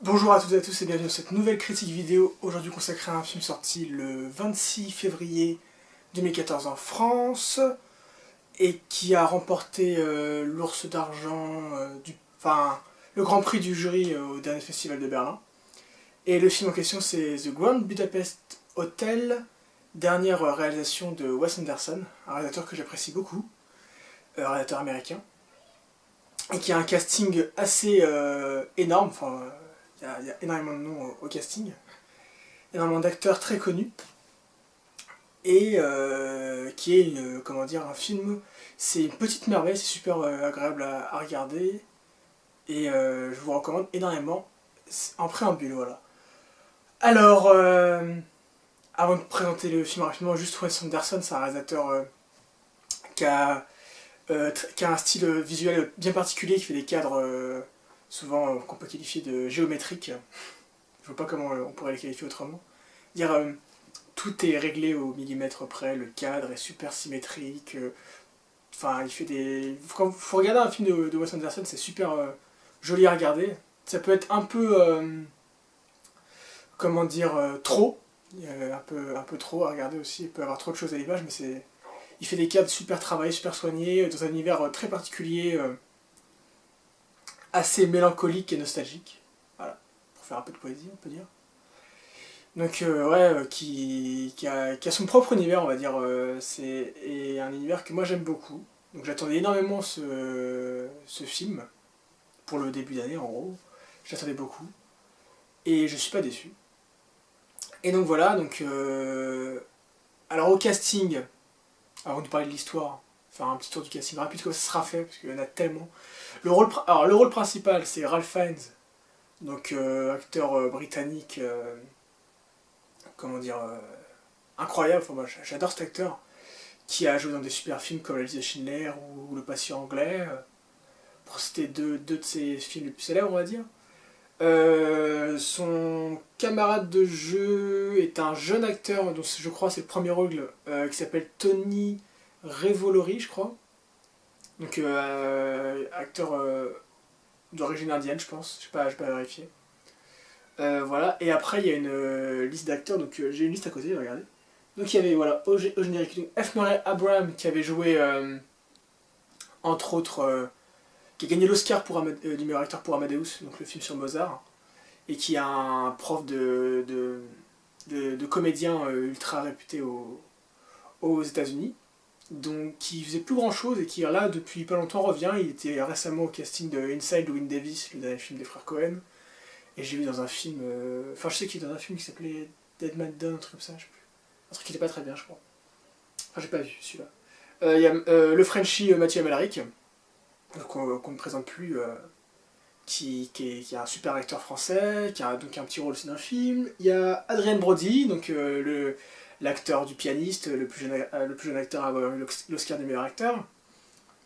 Bonjour à toutes et à tous et bienvenue dans cette nouvelle critique vidéo, aujourd'hui consacrée à un film sorti le 26 février 2014 en France et qui a remporté l'ours d'argent, le grand prix du jury au dernier festival de Berlin. Et le film en question c'est The Grand Budapest Hotel, dernière réalisation de Wes Anderson, un réalisateur que j'apprécie beaucoup, réalisateur américain, et qui a un casting assez énorme, il y a énormément de noms au casting, énormément d'acteurs très connus, et qui est un film, c'est une petite merveille, c'est super agréable à regarder, et je vous recommande énormément en préambule, voilà. Alors, avant de présenter le film rapidement, juste Wes Anderson, c'est un réalisateur qui a un style visuel bien particulier, qui fait des cadres souvent qu'on peut qualifier de géométriques. Je vois pas comment on pourrait les qualifier autrement. Dire tout est réglé au millimètre près, le cadre est super symétrique. Il fait des. Faut regarder un film de Wes Anderson, c'est super joli à regarder. Ça peut être un peu trop. Un peu trop à regarder aussi. Il peut y avoir trop de choses à l'image, mais c'est. Il fait des cadres super travaillés, super soignés, dans un univers très particulier, assez mélancolique et nostalgique. Voilà, pour faire un peu de poésie, on peut dire. Donc qui a son propre univers, on va dire, et un univers que moi j'aime beaucoup. Donc j'attendais énormément ce film, pour le début d'année en gros. J'attendais beaucoup, et je suis pas déçu. Et donc voilà, alors au casting, avant de parler de l'histoire, faire un petit tour du casting rapide, comme ça sera fait, parce qu'il y en a tellement. Alors le rôle principal c'est Ralph Fiennes, donc acteur britannique, incroyable, moi j'adore cet acteur, qui a joué dans des super films comme La liste de Schindler ou Le patient anglais, pour citer deux de ses films les plus célèbres, on va dire. Son camarade de jeu est un jeune acteur, dont je crois c'est le premier rôle, qui s'appelle Tony Revolori, je crois. Donc acteur d'origine indienne, je pense, je sais pas vérifier. Voilà, et après il y a une liste d'acteurs, donc j'ai une liste à côté, regardez. Donc il y avait, voilà, au générique, F. Murray Abraham qui avait joué, entre autres, qui a gagné l'Oscar du meilleur acteur pour Amadeus, donc le film sur Mozart, et qui est un prof de comédien ultra réputé aux États-Unis, donc qui faisait plus grand chose et qui là depuis pas longtemps revient. Il était récemment au casting de Inside Llewyn Davis, le dernier film des frères Cohen, et j'ai vu dans un film, je sais qu'il est dans un film qui s'appelait Dead Man Down, un truc comme ça, je sais plus. Un truc qui était pas très bien, je crois. Enfin, j'ai pas vu celui-là. Il y a le Frenchie Mathieu Amalric, qu'on ne présente plus, qui est un super acteur français, qui a donc un petit rôle aussi dans le film. Il y a Adrien Brody, donc l'acteur du pianiste, le plus jeune acteur à avoir eu l'Oscar du meilleur acteur.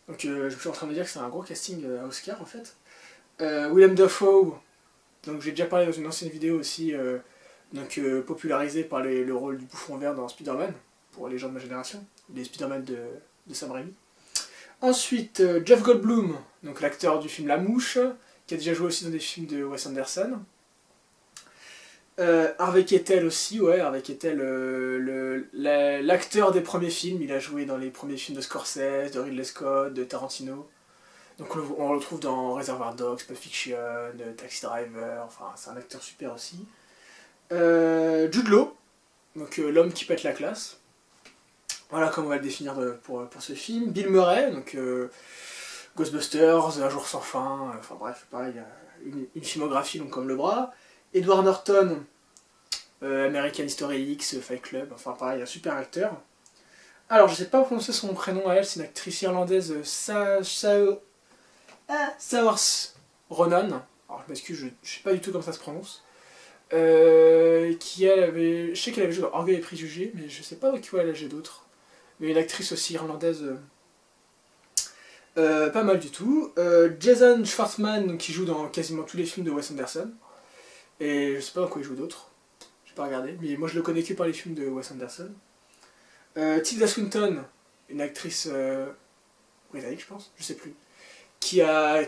Donc je suis en train de dire que c'est un gros casting à Oscar en fait. Willem Dafoe, donc j'ai déjà parlé dans une ancienne vidéo aussi, popularisé par le rôle du bouffon vert dans Spider-Man, pour les gens de ma génération, les Spider-Man de Sam Raimi. Ensuite, Jeff Goldblum, donc l'acteur du film La Mouche, qui a déjà joué aussi dans des films de Wes Anderson. Harvey Keitel aussi, Harvey Keitel, l'acteur des premiers films, il a joué dans les premiers films de Scorsese, de Ridley Scott, de Tarantino. Donc on le retrouve dans Reservoir Dogs, Pulp Fiction, Taxi Driver, enfin c'est un acteur super aussi. Jude Law, donc l'homme qui pète la classe. Voilà comment on va le définir pour ce film. Bill Murray, donc Ghostbusters, Un jour sans fin, enfin bref, pareil, une filmographie donc comme le bras. Edward Norton, American History X, Fight Club, enfin pareil, un super acteur. Alors je sais pas prononcer son prénom à elle, c'est une actrice irlandaise, Saoirse Ronan. Alors je m'excuse, je sais pas du tout comment ça se prononce. Je sais qu'elle avait joué dans Orgueil et Préjugés, mais je sais pas de quoi elle a joué d'autres. Mais une actrice aussi irlandaise, pas mal du tout. Jason Schwartzman, qui joue dans quasiment tous les films de Wes Anderson. Et je sais pas dans quoi il joue d'autres. J'ai pas regardé, mais moi je le connais que par les films de Wes Anderson. Tilda Swinton, une actrice britannique je pense, je sais plus, qui a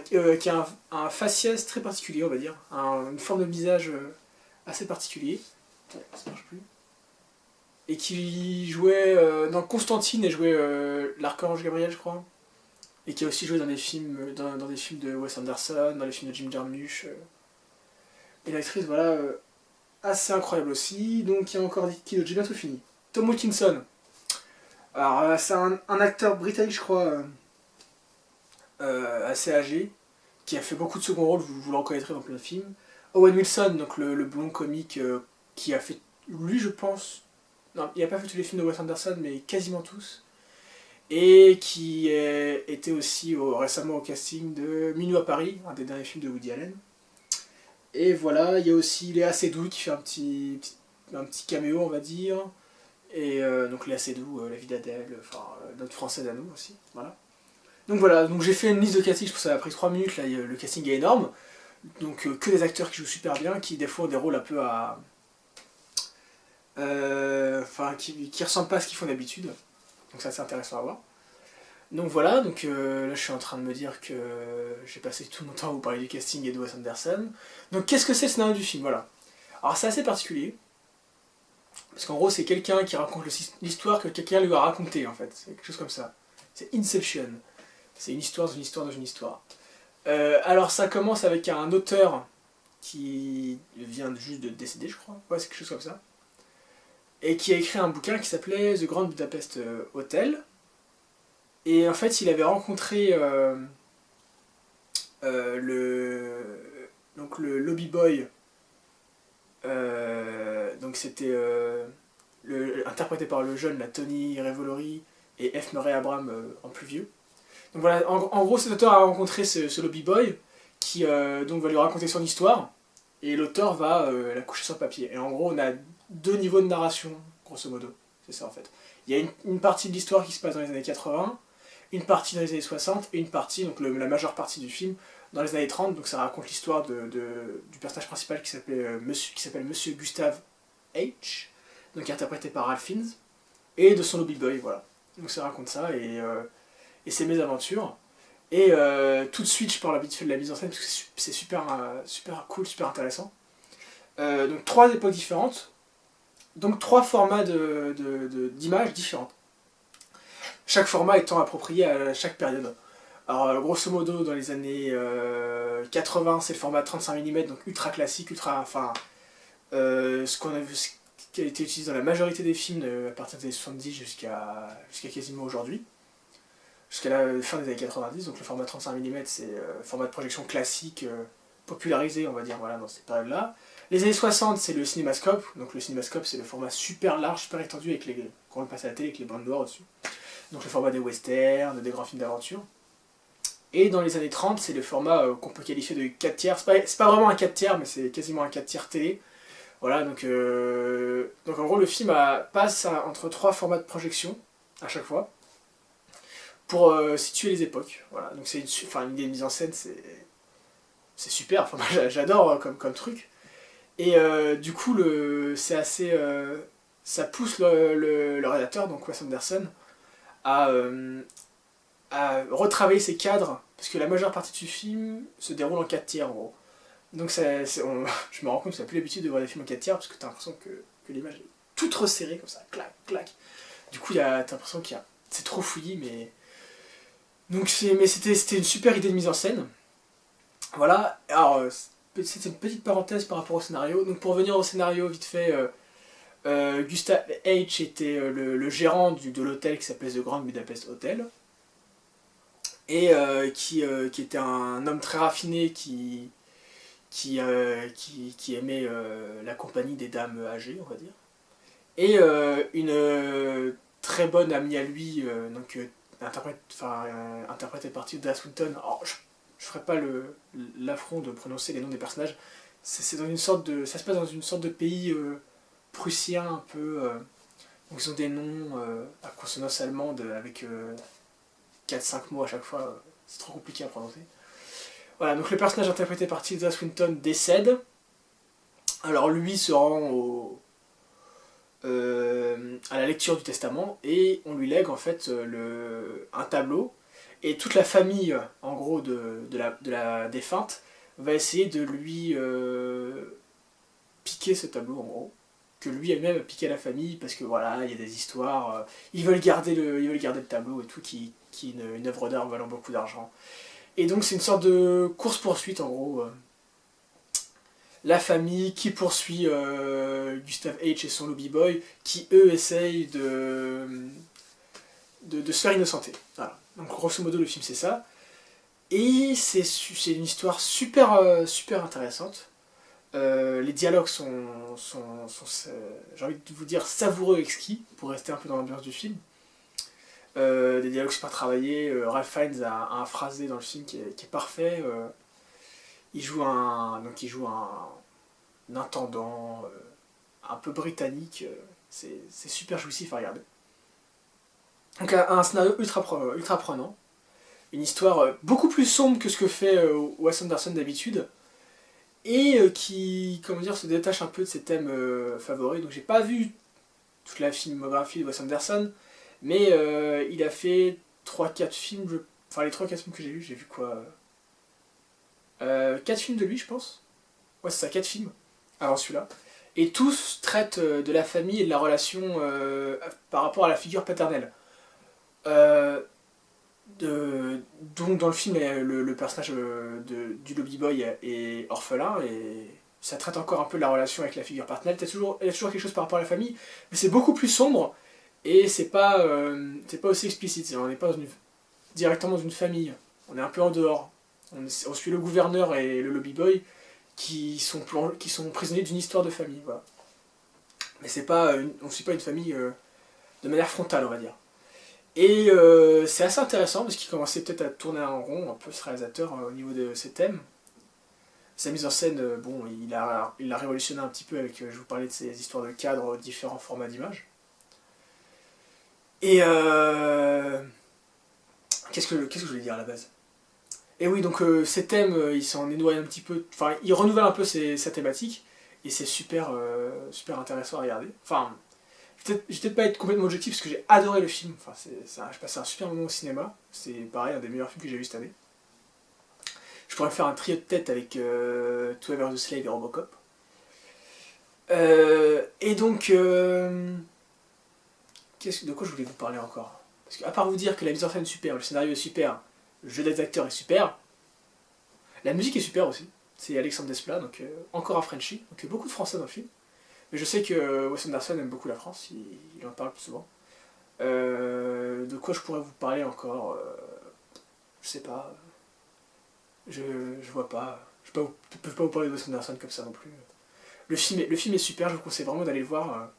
un faciès très particulier, on va dire, une forme de visage assez particulier. Ouais, ça marche plus. Et qui jouait dans Constantine et jouait l'Archange Gabriel, je crois. Et qui a aussi joué dans des films, dans des films de Wes Anderson, dans les films de Jim Jarmusch. Et l'actrice, voilà, assez incroyable aussi. Donc il y a encore qui d'autre, j'ai bientôt fini. Tom Wilkinson. Alors c'est un acteur britannique, je crois, assez âgé, qui a fait beaucoup de second rôles, vous le reconnaîtrez dans plein de films. Owen Wilson, donc le blond comique, qui a fait, lui je pense, non, il n'a pas fait tous les films de Wes Anderson, mais quasiment tous. Et qui était aussi récemment au casting de Minuit à Paris, un des derniers films de Woody Allen. Et voilà, il y a aussi Léa Seydoux qui fait un petit caméo, on va dire. Et donc Léa Seydoux, La vie d'Adèle, enfin notre française à nous aussi, voilà. Donc voilà, donc j'ai fait une liste de casting, je pense que ça a pris 3 minutes, là le casting est énorme. Donc que des acteurs qui jouent super bien, qui des fois ont des rôles un peu à... Enfin, qui ressemblent pas à ce qu'ils font d'habitude. Donc ça c'est intéressant à voir. Donc voilà, donc là je suis en train de me dire que j'ai passé tout mon temps à vous parler du casting et de Wes Anderson. Donc qu'est-ce que c'est le scénario du film, voilà. Alors c'est assez particulier, parce qu'en gros c'est quelqu'un qui raconte l'histoire que quelqu'un lui a racontée en fait, c'est quelque chose comme ça. C'est Inception, c'est une histoire dans une histoire dans une histoire. Alors ça commence avec un auteur qui vient juste de décéder je crois, ouais c'est quelque chose comme ça, et qui a écrit un bouquin qui s'appelait The Grand Budapest Hotel. Et en fait, il avait rencontré le lobby boy, donc c'était interprété par le jeune, la Tony Revolori et F. Murray Abraham en plus vieux. Donc voilà, en gros, cet auteur a rencontré ce lobby boy qui donc va lui raconter son histoire et l'auteur va la coucher sur papier. Et en gros, on a 2 niveaux de narration, grosso modo. C'est ça en fait. Il y a une partie de l'histoire qui se passe dans les années 80, une partie dans les années 60 et une partie, donc la majeure partie du film, dans les années 30. Donc ça raconte l'histoire du personnage principal qui s'appelle Monsieur Gustave H, donc interprété par Ralph Fiennes, et de son lobby boy, voilà. Donc ça raconte ça et ses mésaventures. Et tout de suite, je parle vite fait de la mise en scène parce que c'est super, super cool, super intéressant. Donc 3 époques différentes, donc 3 formats d'images différentes. Chaque format étant approprié à chaque période. Alors grosso modo dans les années 80 c'est le format 35 mm, donc ultra classique, ultra, enfin ce qui a été utilisé dans la majorité des films à partir des années 70 jusqu'à quasiment aujourd'hui, jusqu'à la fin des années 90. Donc le format 35 mm c'est le format de projection classique, popularisé on va dire, voilà, dans cette période là. Les années 60 c'est le cinémascope, donc le cinémascope c'est le format super large, super étendu avec quand on le passe à la télé avec les bandes noires dessus. Donc le format des westerns, des grands films d'aventure. Et dans les années 30, c'est le format qu'on peut qualifier de 4 tiers. C'est pas vraiment un 4 tiers, mais c'est quasiment un 4 tiers télé. Voilà, donc en gros, le film passe entre 3 formats de projection, à chaque fois, pour situer les époques. Voilà, donc c'est une idée de mise en scène, c'est super, enfin, moi j'adore comme truc. Et du coup, c'est assez... ça pousse le réalisateur, donc Wes Anderson, à retravailler ses cadres, parce que la majeure partie du film se déroule en 4 tiers en gros. Donc je me rends compte que j'ai plus l'habitude de voir des films en 4 tiers, parce que t'as l'impression que l'image est toute resserrée, comme ça, clac, clac. Du coup, t'as l'impression c'est trop fouillis, mais... Donc c'était une super idée de mise en scène. Voilà, alors, c'était une petite parenthèse par rapport au scénario. Donc pour revenir au scénario, vite fait... Gustav H était le gérant de l'hôtel qui s'appelait The Grand Budapest Hotel, et qui était un homme très raffiné qui aimait la compagnie des dames âgées, on va dire, et une très bonne amie à lui, interprétée par Tilda Swinton. Alors, je ferai pas l'affront de prononcer les noms des personnages. C'est dans une sorte de, ça se passe dans une sorte de pays prussien un peu. Donc ils ont des noms à consonance allemande avec 4-5 mots à chaque fois. C'est trop compliqué à prononcer. Voilà, donc le personnage interprété par Tilda Swinton décède. Alors lui se rend à la lecture du testament et on lui lègue en fait un tableau. Et toute la famille, en gros, de la défunte, va essayer de lui piquer ce tableau, en gros. Que lui-même a piqué à la famille, parce que voilà, il y a des histoires. Ils veulent garder le tableau et tout, qui est une œuvre d'art valant beaucoup d'argent. Et donc c'est une sorte de course-poursuite, en gros. La famille qui poursuit Gustav H et son lobby boy, qui eux essayent de se faire innocenter. Voilà. Donc grosso modo le film c'est ça. Et c'est une histoire super intéressante. Les dialogues sont j'ai envie de vous dire, savoureux et exquis, pour rester un peu dans l'ambiance du film. Des dialogues super travaillés. Ralph Fiennes a un phrasé dans le film qui est parfait. Donc il joue un intendant un peu britannique. C'est super jouissif à regarder. Donc un scénario ultra prenant. Une histoire beaucoup plus sombre que ce que fait Wes Anderson d'habitude. Et qui, comment dire, se détache un peu de ses thèmes favoris. Donc j'ai pas vu toute la filmographie de Wes Anderson, mais il a fait 3-4 films, enfin les 3-4 films que j'ai vu quoi 4 films de lui je pense. Ouais c'est ça, 4 films avant celui-là. Et tous traitent de la famille et de la relation par rapport à la figure paternelle. Donc dans le film, le personnage du lobby boy est orphelin et ça traite encore un peu de la relation avec la figure paternelle. Il y a toujours quelque chose par rapport à la famille, mais c'est beaucoup plus sombre et c'est pas aussi explicite. On n'est pas directement dans une famille, on est un peu en dehors. On suit le gouverneur et le lobby boy qui sont prisonniers d'une histoire de famille. Voilà. Mais on ne suit pas une famille de manière frontale, on va dire. Et c'est assez intéressant parce qu'il commençait peut-être à tourner en rond, un peu ce réalisateur au niveau de ses thèmes. Sa mise en scène, bon, il a révolutionné un petit peu avec, je vous parlais de ces histoires de cadres, différents formats d'images. Et qu'est-ce que je voulais dire à la base? Et oui, donc ces thèmes, il s'en éloigne un petit peu, enfin, il renouvelle un peu sa thématique, et c'est super intéressant à regarder. Enfin, je vais peut-être pas être complètement objectif parce que j'ai adoré le film. Enfin, j'ai passé un super moment au cinéma. C'est pareil, un des meilleurs films que j'ai vu cette année. Je pourrais faire un trio de tête avec To Ever the Slave et Robocop. Et donc, de quoi je voulais vous parler encore? Parce qu'à part vous dire que la mise en scène est super, le scénario est super, le jeu des acteurs est super, la musique est super aussi. C'est Alexandre Desplat, donc encore un Frenchie, donc beaucoup de français dans le film. Mais je sais que Wes Anderson aime beaucoup la France, il en parle plus souvent. De quoi je pourrais vous parler encore je sais pas. Je vois pas. Je peux pas vous parler de Wes Anderson comme ça non plus. Le film est super, je vous conseille vraiment d'aller le voir.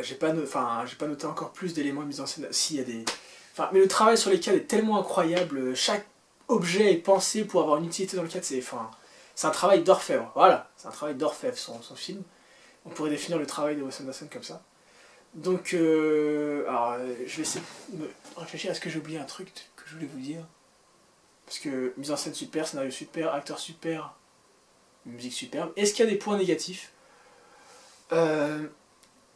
J'ai pas noté encore plus d'éléments de mise en scène. Si, il y a des. Enfin, mais le travail sur les cadres est tellement incroyable. Chaque objet est pensé pour avoir une utilité dans le cadre. C'est un travail d'orfèvre. Voilà, c'est un travail d'orfèvre son film. On pourrait définir le travail de Wes Anderson comme ça. Donc, alors, je vais essayer de réfléchir. Est-ce que j'ai oublié un truc que je voulais vous dire? Parce que mise en scène super, scénario super, acteur super, musique superbe. Est-ce qu'il y a des points négatifs? Le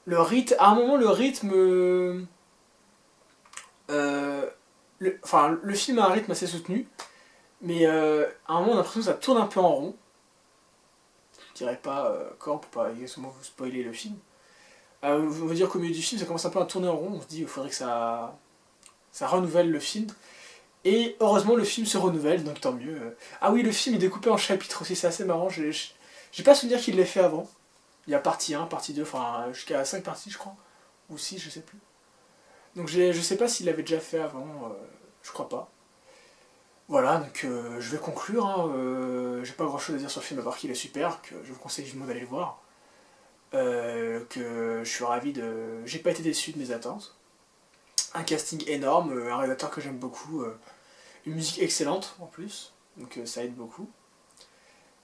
rythme, à un moment, le rythme. Le film a un rythme assez soutenu, mais à un moment, on a l'impression que ça tourne un peu en rond. Je dirais pas quand, pour pas exactement vous spoiler le film. On va dire qu'au milieu du film, ça commence un peu à tourner en rond. On se dit qu'il faudrait que ça renouvelle le film. Et heureusement, le film se renouvelle, donc tant mieux. Ah oui, le film est découpé en chapitres aussi, c'est assez marrant. J'ai pas souvenir qu'il l'ait fait avant. Il y a partie 1, partie 2, enfin jusqu'à 5 parties, je crois. Ou 6, je sais plus. Donc je sais pas s'il l'avait déjà fait avant, je crois pas. Voilà, donc je vais conclure. Hein, j'ai pas grand chose à dire sur le film à part qu'il est super, que je vous conseille vivement d'aller le voir. Que je suis ravi de. J'ai pas été déçu de mes attentes. Un casting énorme, un réalisateur que j'aime beaucoup, une musique excellente en plus, donc ça aide beaucoup.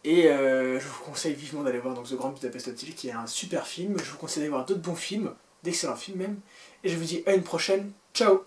Et je vous conseille vivement d'aller voir donc, The Grand Budapest Hotel, qui est un super film. Je vous conseille d'aller voir d'autres bons films, d'excellents films même. Et je vous dis à une prochaine. Ciao!